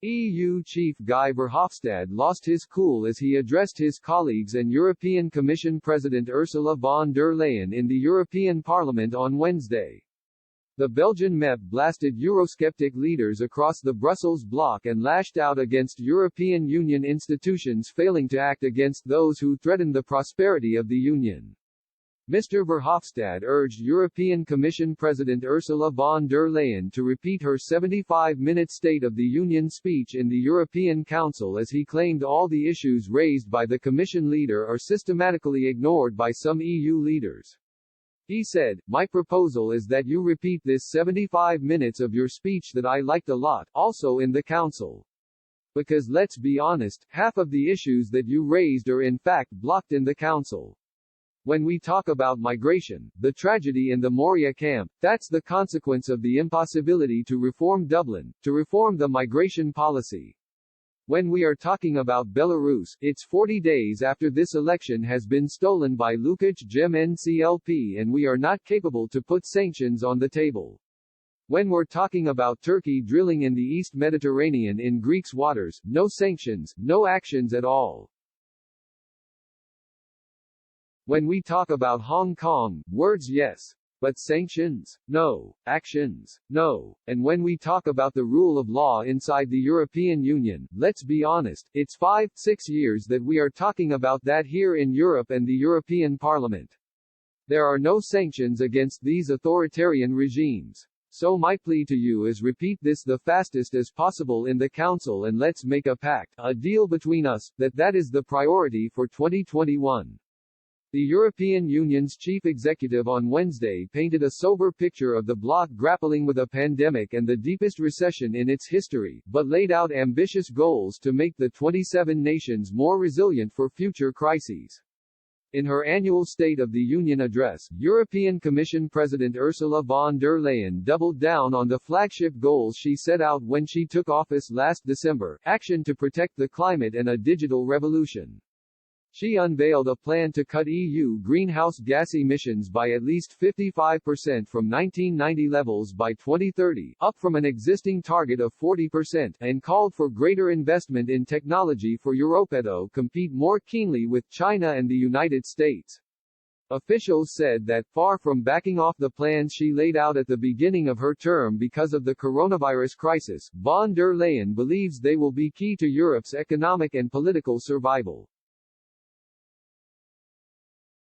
EU chief Guy Verhofstadt lost his cool as he addressed his colleagues and European Commission President Ursula von der Leyen in the European Parliament on Wednesday. The Belgian MEP blasted Eurosceptic leaders across the Brussels bloc and lashed out against European Union institutions failing to act against those who threaten the prosperity of the Union. Mr. Verhofstadt urged European Commission President Ursula von der Leyen to repeat her 75-minute State of the Union speech in the European Council as he claimed all the issues raised by the Commission leader are systematically ignored by some EU leaders. He said, "My proposal is that you repeat this 75 minutes of your speech that I liked a lot, also in the Council. Because let's be honest, half of the issues that you raised are in fact blocked in the Council. When we talk about migration, the tragedy in the Moria camp, that's the consequence of the impossibility to reform Dublin, to reform the migration policy. When we are talking about Belarus, it's 40 days after this election has been stolen by Lukac NCLP and we are not capable to put sanctions on the table. When we're talking about Turkey drilling in the East Mediterranean in Greece's waters, no sanctions, no actions at all. When we talk about Hong Kong, words yes. But sanctions? No. Actions? No. And when we talk about the rule of law inside the European Union, let's be honest, it's 5-6 years that we are talking about that here in Europe and the European Parliament. There are no sanctions against these authoritarian regimes. So my plea to you is repeat this the fastest as possible in the Council and let's make a pact, a deal between us, that is the priority for 2021. The European Union's chief executive on Wednesday painted a sober picture of the bloc grappling with a pandemic and the deepest recession in its history, but laid out ambitious goals to make the 27 nations more resilient for future crises. In her annual State of the Union address, European Commission President Ursula von der Leyen doubled down on the flagship goals she set out when she took office last December: action to protect the climate and a digital revolution. She unveiled a plan to cut EU greenhouse gas emissions by at least 55% from 1990 levels by 2030, up from an existing target of 40%, and called for greater investment in technology for Europe to compete more keenly with China and the United States. Officials said that, far from backing off the plans she laid out at the beginning of her term because of the coronavirus crisis, von der Leyen believes they will be key to Europe's economic and political survival.